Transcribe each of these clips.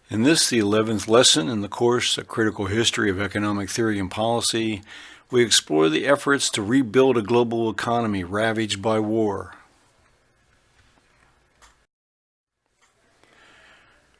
In this, the 11th lesson in the course, A Critical History of Economic Theory and Policy, we explore the efforts to rebuild a global economy ravaged by war.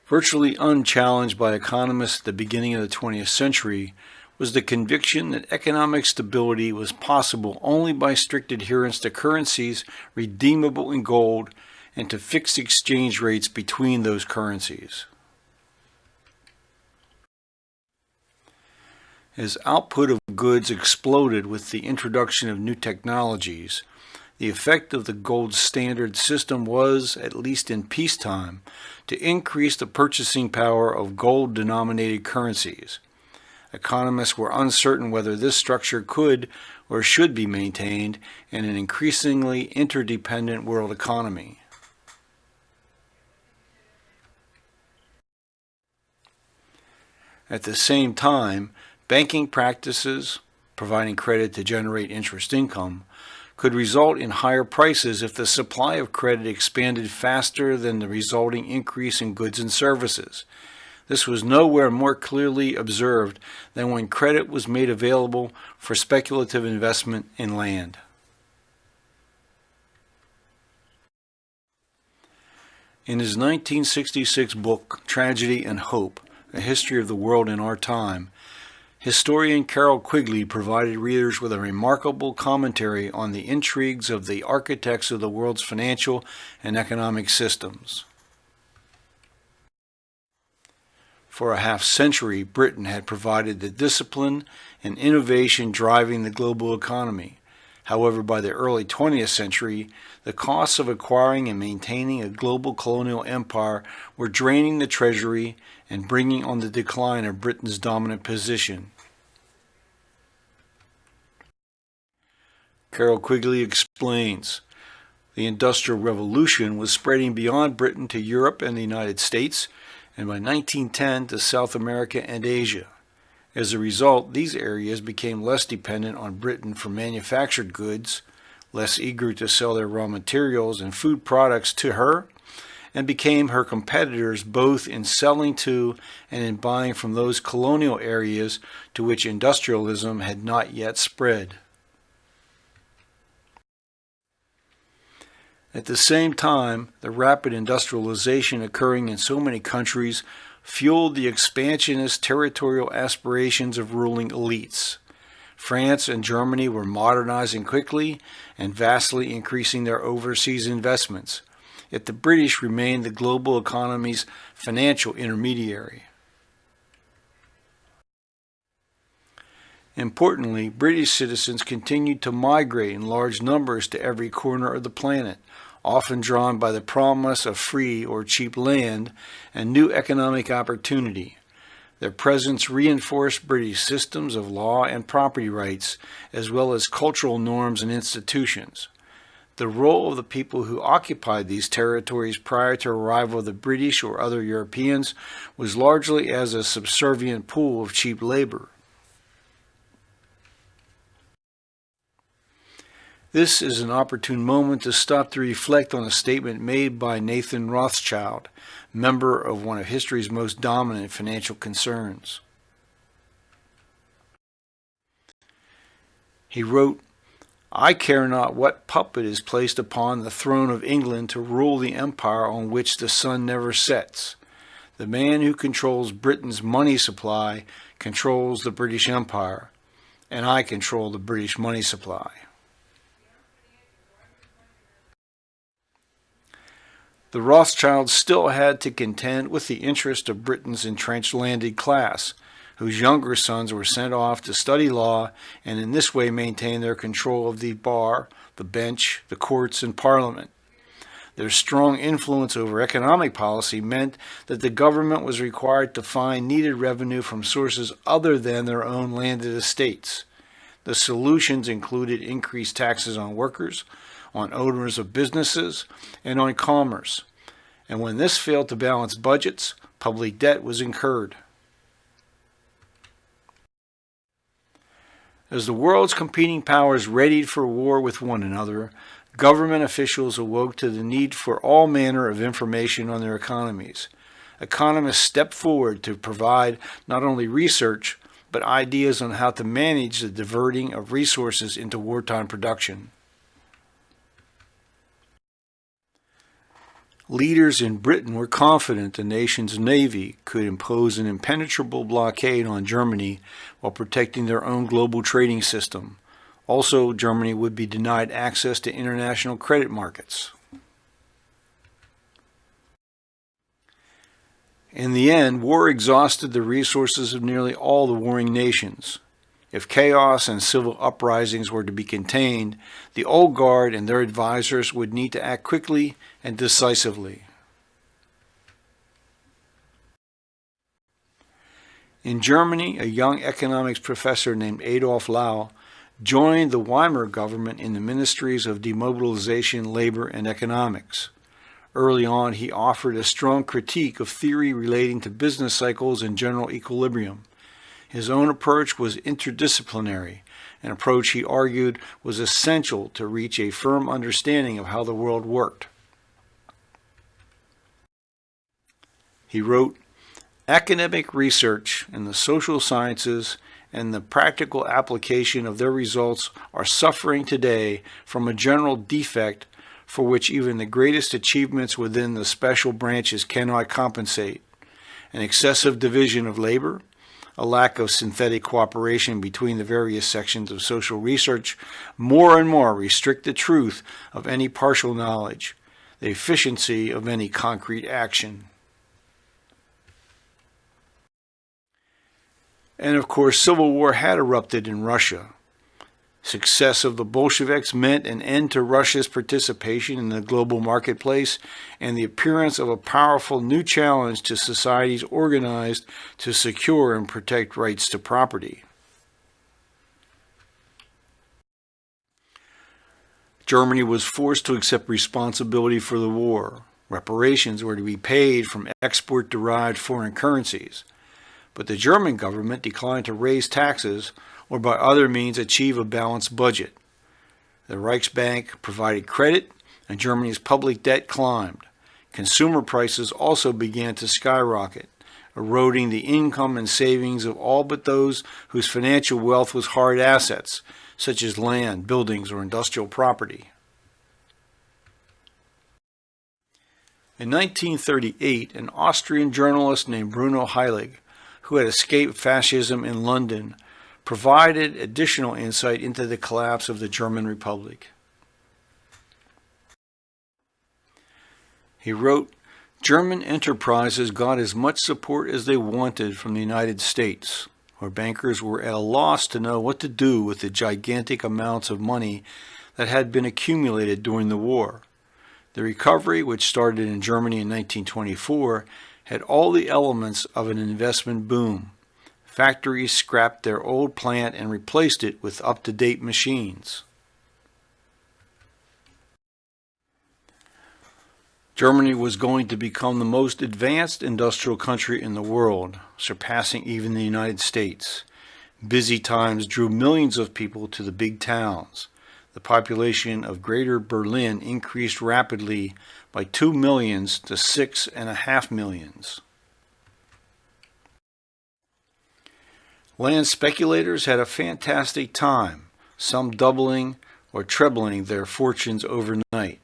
Virtually unchallenged by economists at the beginning of the 20th century was the conviction that economic stability was possible only by strict adherence to currencies redeemable in gold and to fixed exchange rates between those currencies. As output of goods exploded with the introduction of new technologies, the effect of the gold standard system was, at least in peacetime, to increase the purchasing power of gold-denominated currencies. Economists were uncertain whether this structure could or should be maintained in an increasingly interdependent world economy. At the same time, banking practices, providing credit to generate interest income, could result in higher prices if the supply of credit expanded faster than the resulting increase in goods and services. This was nowhere more clearly observed than when credit was made available for speculative investment in land. In his 1966 book, Tragedy and Hope, A History of the World in Our Time, historian Carroll Quigley provided readers with a remarkable commentary on the intrigues of the architects of the world's financial and economic systems. For a half-century, Britain had provided the discipline and innovation driving the global economy. However, by the early 20th century, the costs of acquiring and maintaining a global colonial empire were draining the treasury and bringing on the decline of Britain's dominant position. Carroll Quigley explains, the Industrial Revolution was spreading beyond Britain to Europe and the United States, and by 1910 to South America and Asia. As a result, these areas became less dependent on Britain for manufactured goods, less eager to sell their raw materials and food products to her, and became her competitors both in selling to and in buying from those colonial areas to which industrialism had not yet spread. At the same time, the rapid industrialization occurring in so many countries fueled the expansionist territorial aspirations of ruling elites. France and Germany were modernizing quickly and vastly increasing their overseas investments, yet the British remained the global economy's financial intermediary. Importantly, British citizens continued to migrate in large numbers to every corner of the planet, often drawn by the promise of free or cheap land and new economic opportunity. Their presence reinforced British systems of law and property rights, as well as cultural norms and institutions. The role of the people who occupied these territories prior to arrival of the British or other Europeans was largely as a subservient pool of cheap labor. This is an opportune moment to stop to reflect on a statement made by Nathan Rothschild, member of one of history's most dominant financial concerns. He wrote, "I care not what puppet is placed upon the throne of England to rule the empire on which the sun never sets. The man who controls Britain's money supply controls the British Empire, and I control the British money supply." The Rothschilds still had to contend with the interest of Britain's entrenched landed class, whose younger sons were sent off to study law and in this way maintain their control of the bar, the bench, the courts, and parliament. Their strong influence over economic policy meant that the government was required to find needed revenue from sources other than their own landed estates. The solutions included increased taxes on workers, on owners of businesses, and on commerce. And when this failed to balance budgets, public debt was incurred. As the world's competing powers readied for war with one another, government officials awoke to the need for all manner of information on their economies. economists stepped forward to provide not only research, but ideas on how to manage the diverting of resources into wartime production. Leaders in Britain were confident the nation's navy could impose an impenetrable blockade on Germany while protecting their own global trading system. Also, Germany would be denied access to international credit markets. In the end, war exhausted the resources of nearly all the warring nations. If chaos and civil uprisings were to be contained, the Old Guard and their advisors would need to act quickly and decisively. In Germany, a young economics professor named Adolf Lau joined the Weimar government in the ministries of demobilization, labor, and economics. Early on, he offered a strong critique of theory relating to business cycles and general equilibrium. His own approach was interdisciplinary, an approach he argued was essential to reach a firm understanding of how the world worked. He wrote, "Academic research in the social sciences and the practical application of their results are suffering today from a general defect for which even the greatest achievements within the special branches cannot compensate: an excessive division of labor, a lack of synthetic cooperation between the various sections of social research more and more restrict the truth of any partial knowledge, the efficiency of any concrete action." And of course, civil war had erupted in Russia. Success of the Bolsheviks meant an end to Russia's participation in the global marketplace and the appearance of a powerful new challenge to societies organized to secure and protect rights to property. Germany was forced to accept responsibility for the war. Reparations were to be paid from export-derived foreign currencies, but the German government declined to raise taxes or by other means achieve a balanced budget. The Reichsbank provided credit, and Germany's public debt climbed. Consumer prices also began to skyrocket, eroding the income and savings of all but those whose financial wealth was hard assets, such as land, buildings, or industrial property. In 1938, an Austrian journalist named Bruno Heilig, who had escaped fascism in London, provided additional insight into the collapse of the German Republic. He wrote, "German enterprises got as much support as they wanted from the United States, where bankers were at a loss to know what to do with the gigantic amounts of money that had been accumulated during the war. The recovery, which started in Germany in 1924, had all the elements of an investment boom. Factories scrapped their old plant and replaced it with up-to-date machines." Germany was going to become the most advanced industrial country in the world, surpassing even the United States. Busy times drew millions of people to the big towns. The population of Greater Berlin increased rapidly by 2 millions to 6.5 millions. Land speculators had a fantastic time, some doubling or trebling their fortunes overnight.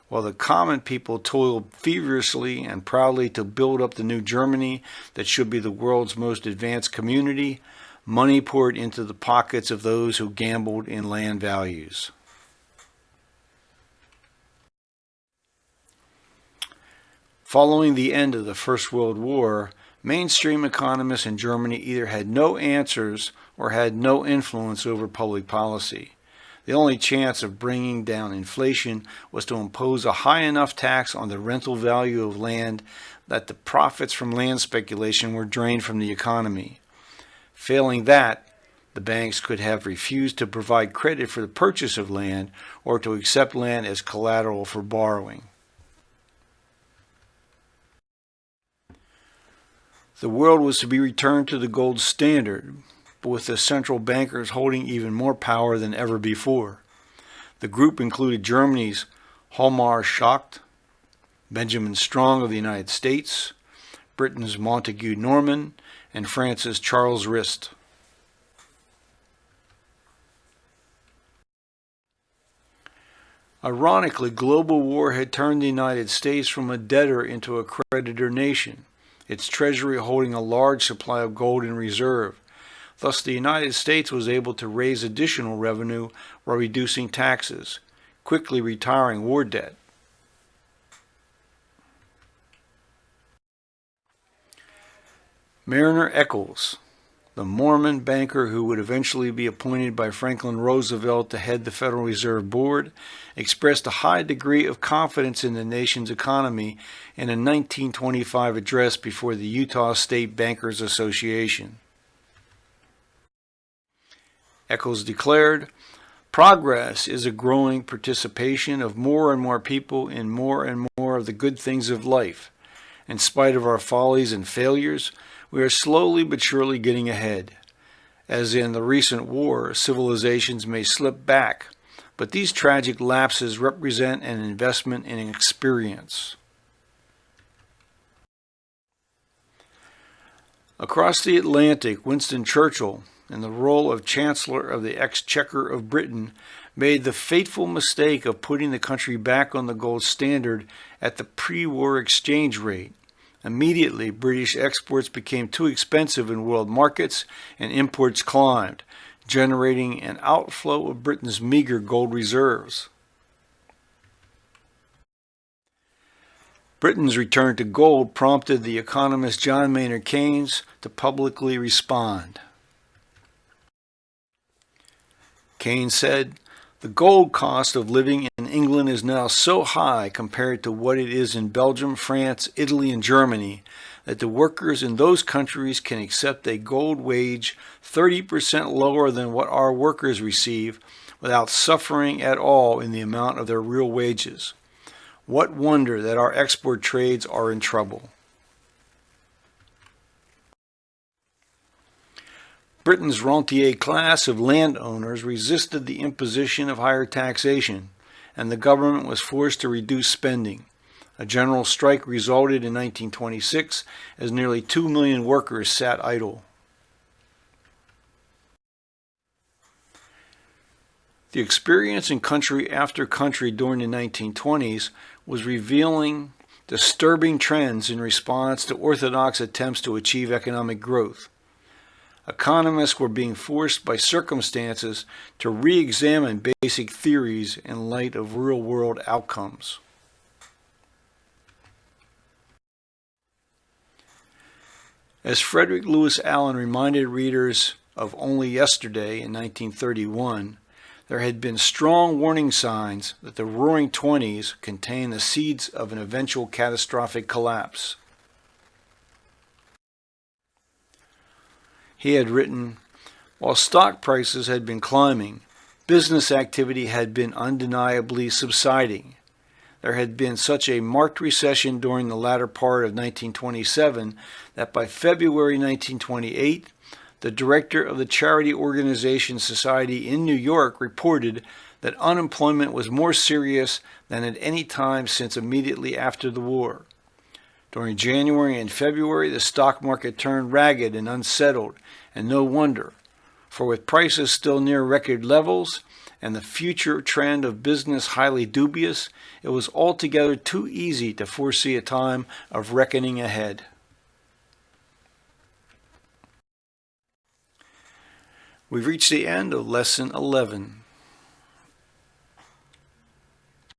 While the common people toiled feverishly and proudly to build up the new Germany that should be the world's most advanced community, money poured into the pockets of those who gambled in land values. Following the end of the First World War, mainstream economists in Germany either had no answers or had no influence over public policy. The only chance of bringing down inflation was to impose a high enough tax on the rental value of land that the profits from land speculation were drained from the economy. Failing that, the banks could have refused to provide credit for the purchase of land or to accept land as collateral for borrowing. The world was to be returned to the gold standard, but with the central bankers holding even more power than ever before. The group included Germany's Hjalmar Schacht, Benjamin Strong of the United States, Britain's Montague Norman and France's Charles Rist. Ironically, global war had turned the United States from a debtor into a creditor nation, its treasury holding a large supply of gold in reserve. Thus, the United States was able to raise additional revenue while reducing taxes, quickly retiring war debt. Mariner Eccles, the Mormon banker who would eventually be appointed by Franklin Roosevelt to head the Federal Reserve Board, expressed a high degree of confidence in the nation's economy in a 1925 address before the Utah State Bankers Association. Eccles declared, "Progress is a growing participation of more and more people in more and more of the good things of life. In spite of our follies and failures, we are slowly but surely getting ahead. As in the recent war, civilizations may slip back, but these tragic lapses represent an investment in experience." Across the Atlantic, Winston Churchill, in the role of Chancellor of the Exchequer of Britain, made the fateful mistake of putting the country back on the gold standard at the pre-war exchange rate. Immediately, British exports became too expensive in world markets and imports climbed, generating an outflow of Britain's meager gold reserves. Britain's return to gold prompted the economist John Maynard Keynes to publicly respond. Keynes said, "The gold cost of living in England is now so high compared to what it is in Belgium, France, Italy, and Germany that the workers in those countries can accept a gold wage 30% lower than what our workers receive without suffering at all in the amount of their real wages. What wonder that our export trades are in trouble." Britain's rentier class of landowners resisted the imposition of higher taxation, and the government was forced to reduce spending. A general strike resulted in 1926 as nearly 2 million workers sat idle. The experience in country after country during the 1920s was revealing disturbing trends in response to orthodox attempts to achieve economic growth. Economists were being forced by circumstances to re-examine basic theories in light of real-world outcomes. As Frederick Lewis Allen reminded readers of only yesterday in 1931, there had been strong warning signs that the Roaring Twenties contained the seeds of an eventual catastrophic collapse. He had written, "While stock prices had been climbing, business activity had been undeniably subsiding. There had been such a marked recession during the latter part of 1927 that by February 1928, the director of the charity organization Society in New York reported that unemployment was more serious than at any time since immediately after the war. During January and February, the stock market turned ragged and unsettled, and no wonder, for with prices still near record levels and the future trend of business highly dubious, it was altogether too easy to foresee a time of reckoning ahead." We've reached the end of Lesson 11.